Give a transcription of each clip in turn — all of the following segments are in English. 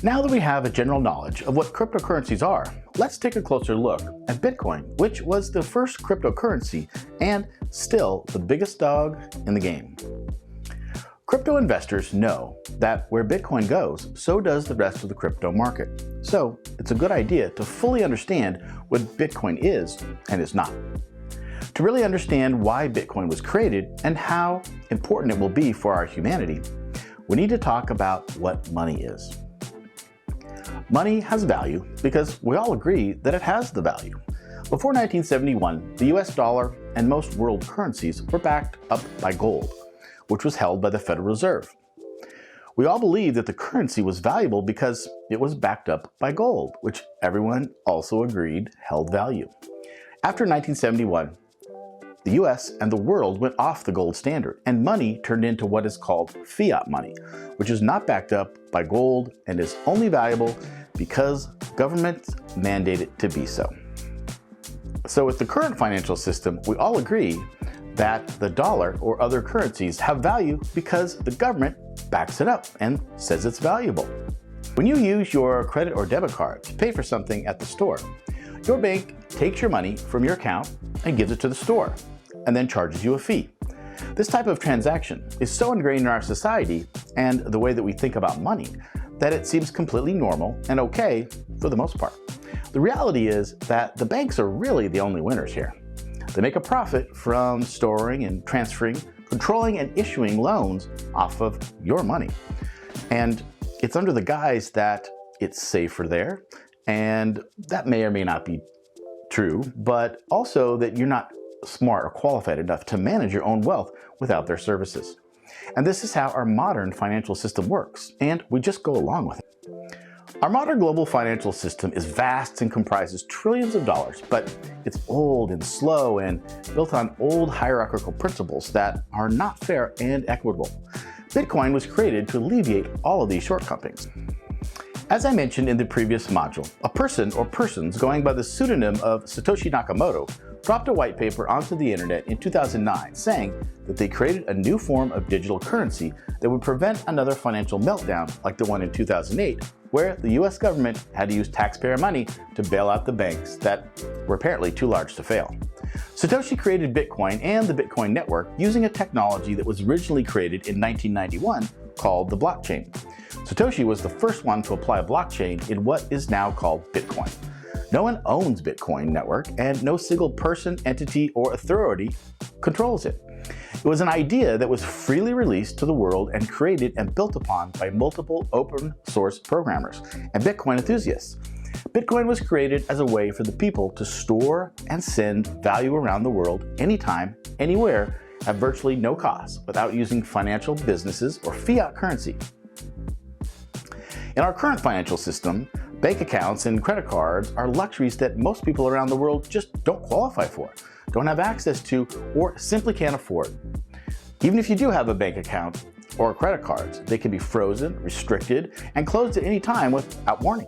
Now that we have a general knowledge of what cryptocurrencies are, let's take a closer look at Bitcoin, which was the first cryptocurrency and still the biggest dog in the game. Crypto investors know that where Bitcoin goes, so does the rest of the crypto market. So it's a good idea to fully understand what Bitcoin is and is not. To really understand why Bitcoin was created and how important it will be for our humanity, we need to talk about what money is. Money has value because we all agree that it has the value. Before 1971, the US dollar and most world currencies were backed up by gold, which was held by the Federal Reserve. We all believed that the currency was valuable because it was backed up by gold, which everyone also agreed held value. After 1971, the US and the world went off the gold standard, and money turned into what is called fiat money, which is not backed up by gold and is only valuable because governments mandate it to be so. So with the current financial system, we all agree that the dollar or other currencies have value because the government backs it up and says it's valuable. When you use your credit or debit card to pay for something at the store, your bank takes your money from your account and gives it to the store, and then charges you a fee. This type of transaction is so ingrained in our society and the way that we think about money that it seems completely normal and okay for the most part. The reality is that the banks are really the only winners here. They make a profit from storing and transferring, controlling and issuing loans off of your money. And it's under the guise that it's safer there, and that may or may not be true, but also that you're not smart or qualified enough to manage your own wealth without their services. And this is how our modern financial system works, and we just go along with it. Our modern global financial system is vast and comprises trillions of dollars, but it's old and slow and built on old hierarchical principles that are not fair and equitable. Bitcoin was created to alleviate all of these shortcomings. As I mentioned in the previous module, a person or persons going by the pseudonym of Satoshi Nakamoto dropped a white paper onto the internet in 2009 saying that they created a new form of digital currency that would prevent another financial meltdown like the one in 2008, where the US government had to use taxpayer money to bail out the banks that were apparently too large to fail. Satoshi created Bitcoin and the Bitcoin network using a technology that was originally created in 1991 called the blockchain. Satoshi was the first one to apply a blockchain in what is now called Bitcoin. No one owns Bitcoin network, and no single person, entity, or authority controls it. It was an idea that was freely released to the world and created and built upon by multiple open source programmers and Bitcoin enthusiasts. Bitcoin was created as a way for the people to store and send value around the world anytime, anywhere, at virtually no cost, without using financial businesses or fiat currency. In our current financial system, bank accounts and credit cards are luxuries that most people around the world just don't qualify for, don't have access to, or simply can't afford. Even if you do have a bank account or credit cards, they can be frozen, restricted, and closed at any time without warning.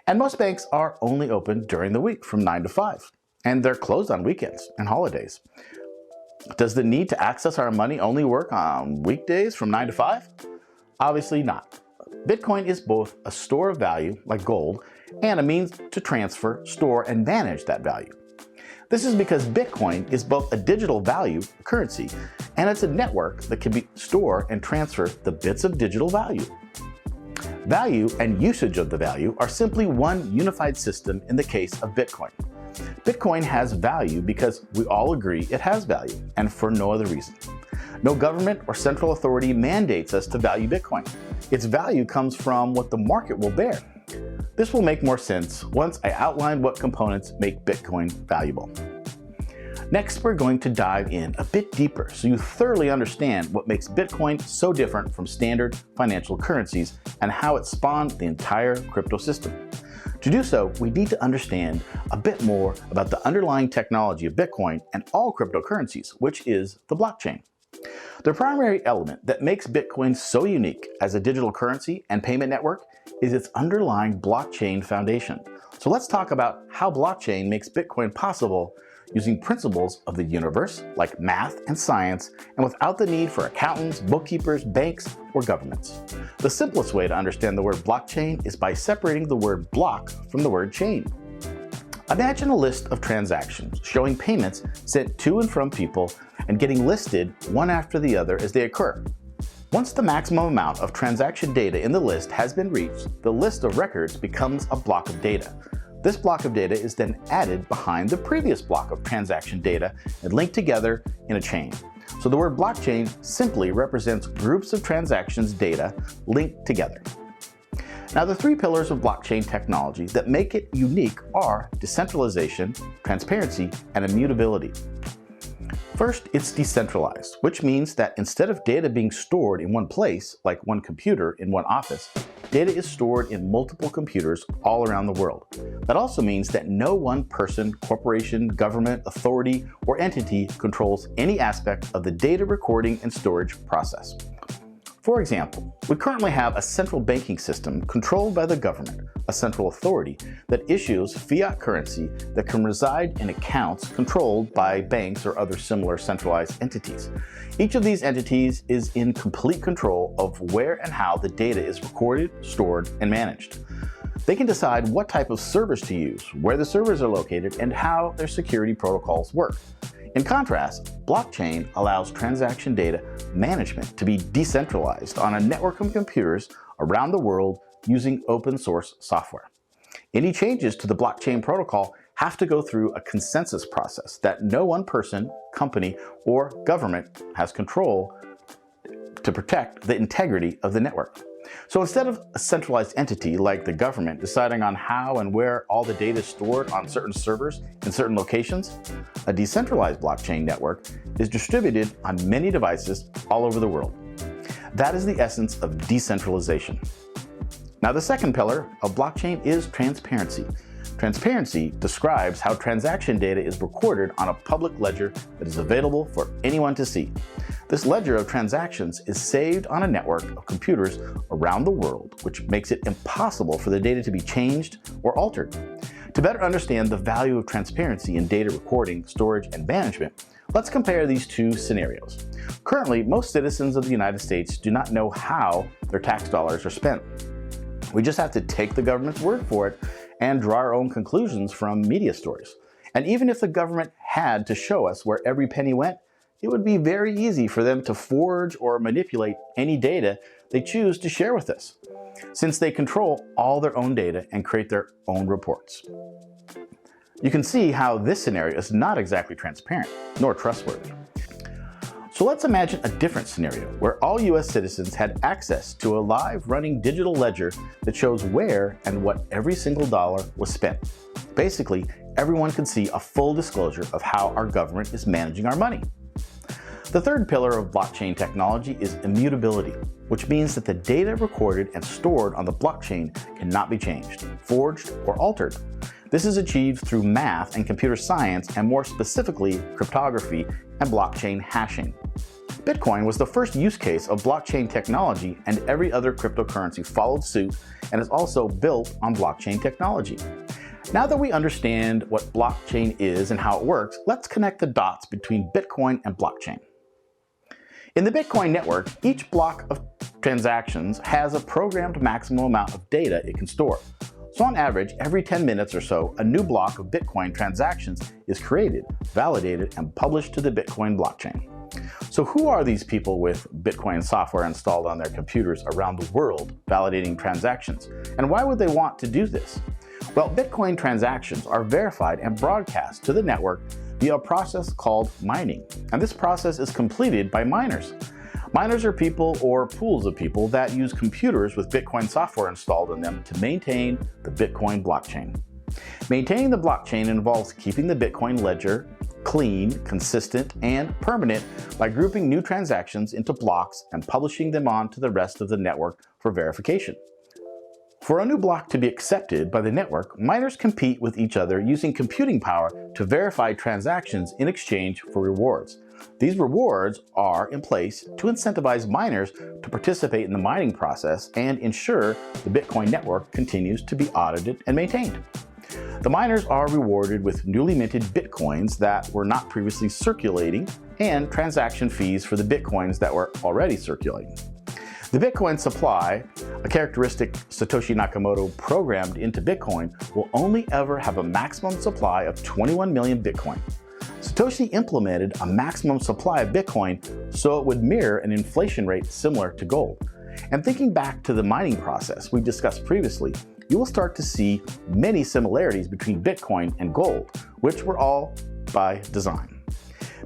And most banks are only open during the week from 9 to 5, and they're closed on weekends and holidays. Does the need to access our money only work on weekdays from 9 to 5? Obviously not. Bitcoin is both a store of value, like gold, and a means to transfer, store, and manage that value. This is because Bitcoin is both a digital value currency, and it's a network that can store and transfer the bits of digital value. Value and usage of the value are simply one unified system in the case of Bitcoin. Bitcoin has value because we all agree it has value, and for no other reason. No government or central authority mandates us to value Bitcoin. Its value comes from what the market will bear. This will make more sense once I outline what components make Bitcoin valuable. Next, we're going to dive in a bit deeper so you thoroughly understand what makes Bitcoin so different from standard financial currencies and how it spawned the entire crypto system. To do so, we need to understand a bit more about the underlying technology of Bitcoin and all cryptocurrencies, which is the blockchain. The primary element that makes Bitcoin so unique as a digital currency and payment network is its underlying blockchain foundation. So let's talk about how blockchain makes Bitcoin possible using principles of the universe, like math and science, and without the need for accountants, bookkeepers, banks, or governments. The simplest way to understand the word blockchain is by separating the word block from the word chain. Imagine a list of transactions showing payments sent to and from people and getting listed one after the other as they occur. Once the maximum amount of transaction data in the list has been reached, the list of records becomes a block of data. This block of data is then added behind the previous block of transaction data and linked together in a chain. So the word blockchain simply represents groups of transactions data linked together. Now, the three pillars of blockchain technology that make it unique are decentralization, transparency, and immutability. First, it's decentralized, which means that instead of data being stored in one place, like one computer in one office, data is stored in multiple computers all around the world. That also means that no one person, corporation, government, authority, or entity controls any aspect of the data recording and storage process. For example, we currently have a central banking system controlled by the government, a central authority that issues fiat currency that can reside in accounts controlled by banks or other similar centralized entities. Each of these entities is in complete control of where and how the data is recorded, stored, and managed. They can decide what type of servers to use, where the servers are located, and how their security protocols work. In contrast, blockchain allows transaction data management to be decentralized on a network of computers around the world using open source software. Any changes to the blockchain protocol have to go through a consensus process that no one person, company, or government has control to protect the integrity of the network. So instead of a centralized entity like the government deciding on how and where all the data is stored on certain servers in certain locations, a decentralized blockchain network is distributed on many devices all over the world. That is the essence of decentralization. Now, the second pillar of blockchain is transparency. Transparency describes how transaction data is recorded on a public ledger that is available for anyone to see. This ledger of transactions is saved on a network of computers around the world, which makes it impossible for the data to be changed or altered. To better understand the value of transparency in data recording, storage, and management, let's compare these two scenarios. Currently, most citizens of the United States do not know how their tax dollars are spent. We just have to take the government's word for it and draw our own conclusions from media stories. And even if the government had to show us where every penny went, it would be very easy for them to forge or manipulate any data they choose to share with us, since they control all their own data and create their own reports. You can see how this scenario is not exactly transparent nor trustworthy. So let's imagine a different scenario where all US citizens had access to a live running digital ledger that shows where and what every single dollar was spent. Basically, everyone can see a full disclosure of how our government is managing our money. The third pillar of blockchain technology is immutability, which means that the data recorded and stored on the blockchain cannot be changed, forged, or altered. This is achieved through math and computer science, and more specifically, cryptography and blockchain hashing. Bitcoin was the first use case of blockchain technology, and every other cryptocurrency followed suit and is also built on blockchain technology. Now that we understand what blockchain is and how it works, let's connect the dots between Bitcoin and blockchain. In the Bitcoin network, each block of transactions has a programmed maximum amount of data it can store. So on average, every 10 minutes or so, a new block of Bitcoin transactions is created, validated, and published to the Bitcoin blockchain. So who are these people with Bitcoin software installed on their computers around the world validating transactions? And why would they want to do this? Well, Bitcoin transactions are verified and broadcast to the network via a process called mining. And this process is completed by miners. Miners are people or pools of people that use computers with Bitcoin software installed in them to maintain the Bitcoin blockchain. Maintaining the blockchain involves keeping the Bitcoin ledger clean, consistent, and permanent by grouping new transactions into blocks and publishing them on to the rest of the network for verification. For a new block to be accepted by the network, miners compete with each other using computing power to verify transactions in exchange for rewards. These rewards are in place to incentivize miners to participate in the mining process and ensure the Bitcoin network continues to be audited and maintained. The miners are rewarded with newly minted Bitcoins that were not previously circulating and transaction fees for the Bitcoins that were already circulating. The Bitcoin supply, a characteristic Satoshi Nakamoto programmed into Bitcoin, will only ever have a maximum supply of 21 million Bitcoin. Satoshi implemented a maximum supply of Bitcoin so it would mirror an inflation rate similar to gold. And thinking back to the mining process we discussed previously, you will start to see many similarities between Bitcoin and gold, which were all by design.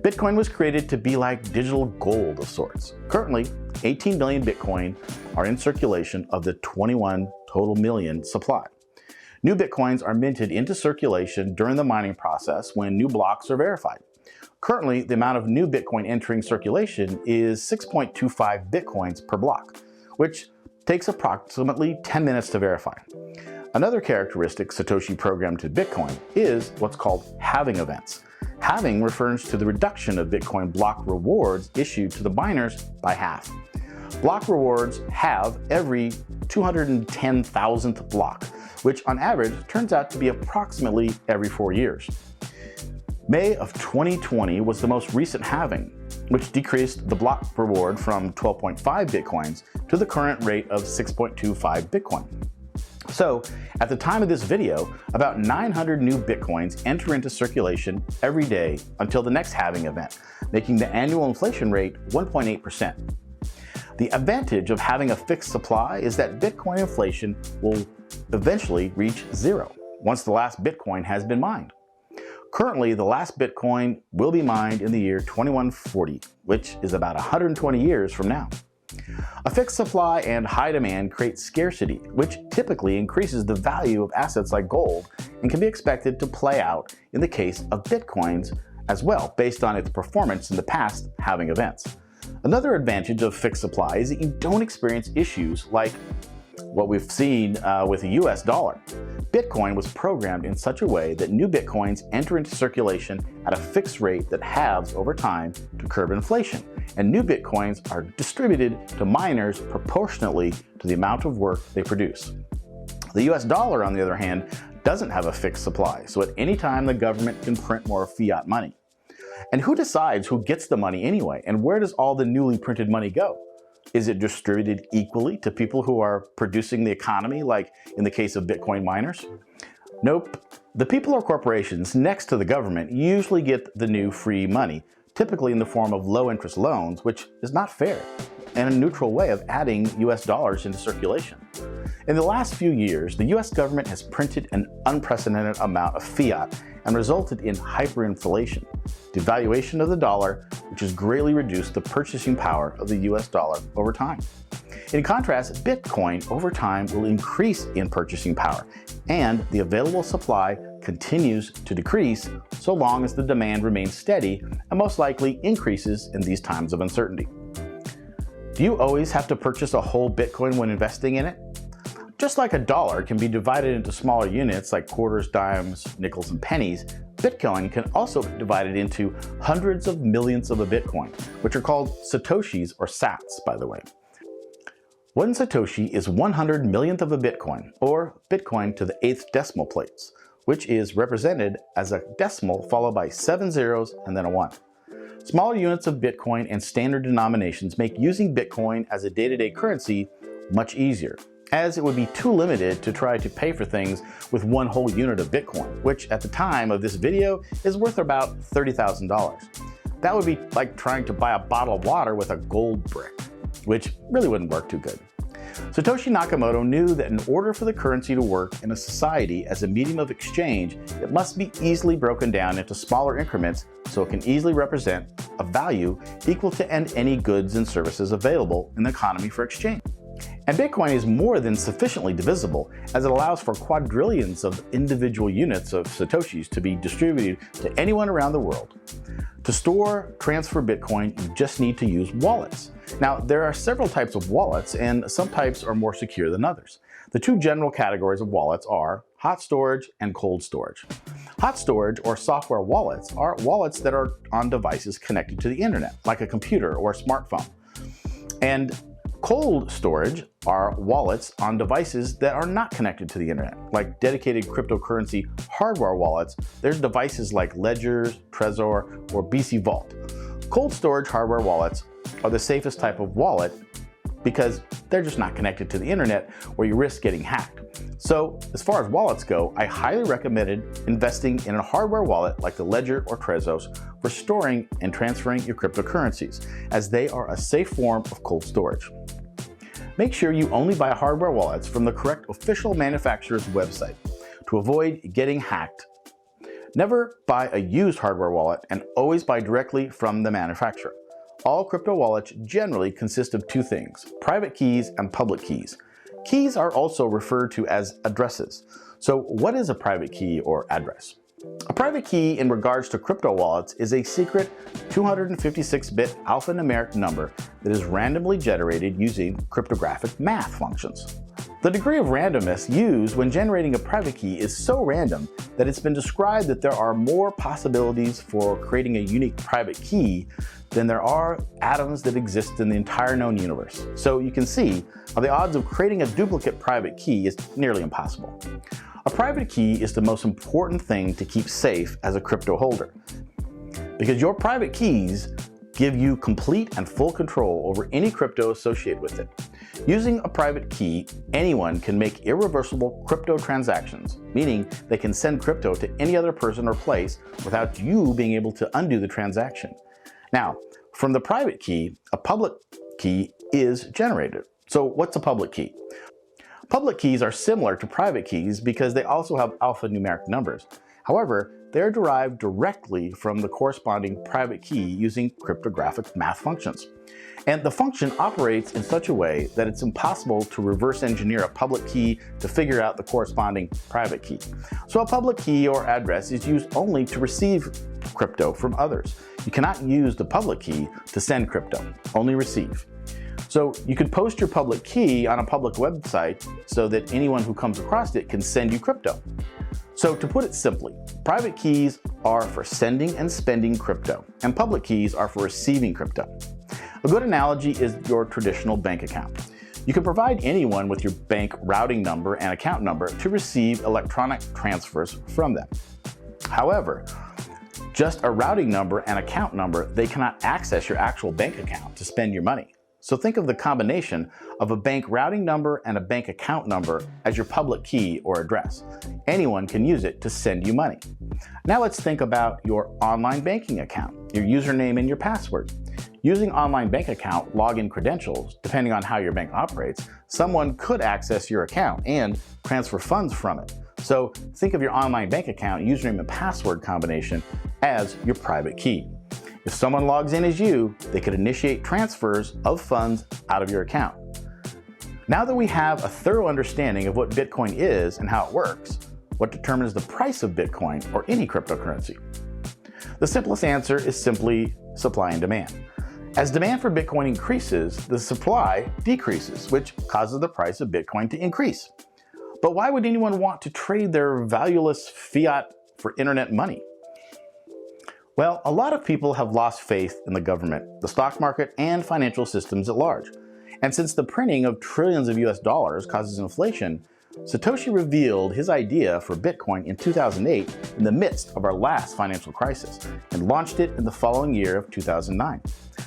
Bitcoin was created to be like digital gold of sorts. Currently, 18 million Bitcoin are in circulation of the 21 total million supply. New Bitcoins are minted into circulation during the mining process when new blocks are verified. Currently, the amount of new Bitcoin entering circulation is 6.25 Bitcoins per block, which takes approximately 10 minutes to verify. Another characteristic Satoshi programmed to Bitcoin is what's called halving events. Halving refers to the reduction of Bitcoin block rewards issued to the miners by half. Block rewards halve every 210,000th block, which on average turns out to be approximately every 4 years. May of 2020 was the most recent halving, which decreased the block reward from 12.5 Bitcoins to the current rate of 6.25 Bitcoin. So, at the time of this video, about 900 new Bitcoins enter into circulation every day until the next halving event, making the annual inflation rate 1.8%. The advantage of having a fixed supply is that Bitcoin inflation will eventually reach zero once the last Bitcoin has been mined. Currently, the last Bitcoin will be mined in the year 2140, which is about 120 years from now. A fixed supply and high demand create scarcity, which typically increases the value of assets like gold and can be expected to play out in the case of Bitcoins as well, based on its performance in the past halving events. Another advantage of fixed supply is that you don't experience issues like what we've seen with the US dollar. Bitcoin was programmed in such a way that new Bitcoins enter into circulation at a fixed rate that halves over time to curb inflation, and new Bitcoins are distributed to miners proportionately to the amount of work they produce. The US dollar, on the other hand, doesn't have a fixed supply, so at any time the government can print more fiat money. And who decides who gets the money anyway, and where does all the newly printed money go? Is it distributed equally to people who are producing the economy, like in the case of Bitcoin miners? Nope. The people or corporations next to the government usually get the new free money, typically in the form of low-interest loans, which is not fair and a neutral way of adding US dollars into circulation. In the last few years, the US government has printed an unprecedented amount of fiat and resulted in hyperinflation, devaluation of the dollar, which has greatly reduced the purchasing power of the US dollar over time. In contrast, Bitcoin over time will increase in purchasing power, and the available supply continues to decrease so long as the demand remains steady and most likely increases in these times of uncertainty. Do you always have to purchase a whole Bitcoin when investing in it? Just like a dollar can be divided into smaller units like quarters, dimes, nickels, and pennies, Bitcoin can also be divided into hundreds of millions of a Bitcoin, which are called Satoshis or sats, by the way. One Satoshi is 100 millionth of a Bitcoin, or Bitcoin to the 8th decimal place, which is represented as a decimal followed by 7 zeros and then a 1. Smaller units of Bitcoin and standard denominations make using Bitcoin as a day-to-day currency much easier, as it would be too limited to try to pay for things with one whole unit of Bitcoin, which at the time of this video is worth about $30,000. That would be like trying to buy a bottle of water with a gold brick, which really wouldn't work too good. Satoshi Nakamoto knew that in order for the currency to work in a society as a medium of exchange, it must be easily broken down into smaller increments so it can easily represent a value equal to any goods and services available in the economy for exchange. And Bitcoin is more than sufficiently divisible, as it allows for quadrillions of individual units of Satoshis to be distributed to anyone around the world. To store, transfer Bitcoin, you just need to use wallets. Now, there are several types of wallets, and some types are more secure than others. The two general categories of wallets are hot storage, and cold storage. Hot storage, or software wallets, are wallets that are on devices connected to the internet, like a computer or a smartphone. And cold storage are wallets on devices that are not connected to the internet, like dedicated cryptocurrency hardware wallets. There's devices like Ledgers, Trezor, or BC Vault. Cold storage hardware wallets are the safest type of wallet because they're just not connected to the internet where you risk getting hacked. So as far as wallets go, I highly recommended investing in a hardware wallet like the Ledger or Trezor for storing and transferring your cryptocurrencies, as they are a safe form of cold storage. Make sure you only buy hardware wallets from the correct official manufacturer's website to avoid getting hacked. Never buy a used hardware wallet, and always buy directly from the manufacturer. All crypto wallets generally consist of two things: private keys and public keys. Keys are also referred to as addresses. So what is a private key or address? A private key in regards to crypto wallets is a secret 256-bit alphanumeric number that is randomly generated using cryptographic math functions. The degree of randomness used when generating a private key is so random that it's been described that there are more possibilities for creating a unique private key than there are atoms that exist in the entire known universe. So you can see how the odds of creating a duplicate private key is nearly impossible. A private key is the most important thing to keep safe as a crypto holder, because your private keys give you complete and full control over any crypto associated with it. Using a private key, anyone can make irreversible crypto transactions, meaning they can send crypto to any other person or place without you being able to undo the transaction. Now, from the private key, a public key is generated. So what's a public key? Public keys are similar to private keys because they also have alphanumeric numbers. However, they're derived directly from the corresponding private key using cryptographic math functions. And the function operates in such a way that it's impossible to reverse engineer a public key to figure out the corresponding private key. So a public key or address is used only to receive crypto from others. You cannot use the public key to send crypto, only receive. So you could post your public key on a public website so that anyone who comes across it can send you crypto. So to put it simply, private keys are for sending and spending crypto, and public keys are for receiving crypto. A good analogy is your traditional bank account. You can provide anyone with your bank routing number and account number to receive electronic transfers from them. However, just a routing number and account number, they cannot access your actual bank account to spend your money. So think of the combination of a bank routing number and a bank account number as your public key or address. Anyone can use it to send you money. Now let's think about your online banking account, your username and your password. Using online bank account login credentials, depending on how your bank operates, someone could access your account and transfer funds from it. So think of your online bank account username and password combination as your private key. If someone logs in as you, they could initiate transfers of funds out of your account. Now that we have a thorough understanding of what Bitcoin is and how it works, what determines the price of Bitcoin or any cryptocurrency? The simplest answer is simply supply and demand. As demand for Bitcoin increases, the supply decreases, which causes the price of Bitcoin to increase. But why would anyone want to trade their valueless fiat for internet money? Well, a lot of people have lost faith in the government, the stock market, and financial systems at large. And since the printing of trillions of US dollars causes inflation, Satoshi revealed his idea for Bitcoin in 2008 in the midst of our last financial crisis and launched it in the following year of 2009.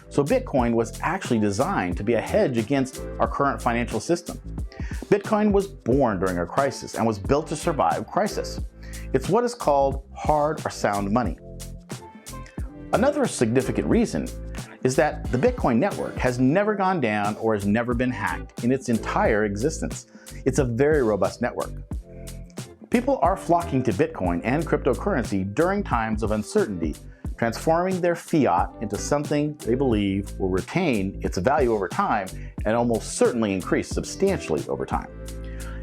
So Bitcoin was actually designed to be a hedge against our current financial system. Bitcoin was born during a crisis and was built to survive crisis. It's what is called hard or sound money. Another significant reason is that the Bitcoin network has never gone down or has never been hacked in its entire existence. It's a very robust network. People are flocking to Bitcoin and cryptocurrency during times of uncertainty, transforming their fiat into something they believe will retain its value over time and almost certainly increase substantially over time.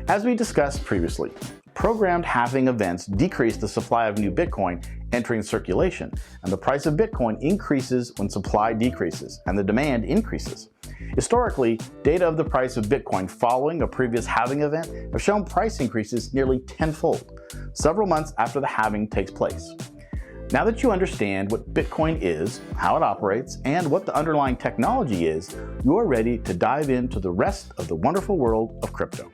As we discussed previously, programmed halving events decrease the supply of new Bitcoin entering circulation, and the price of Bitcoin increases when supply decreases and the demand increases. Historically, data of the price of Bitcoin following a previous halving event have shown price increases nearly tenfold. several months after the halving takes place. Now that you understand what Bitcoin is, how it operates, and what the underlying technology is, you are ready to dive into the rest of the wonderful world of crypto.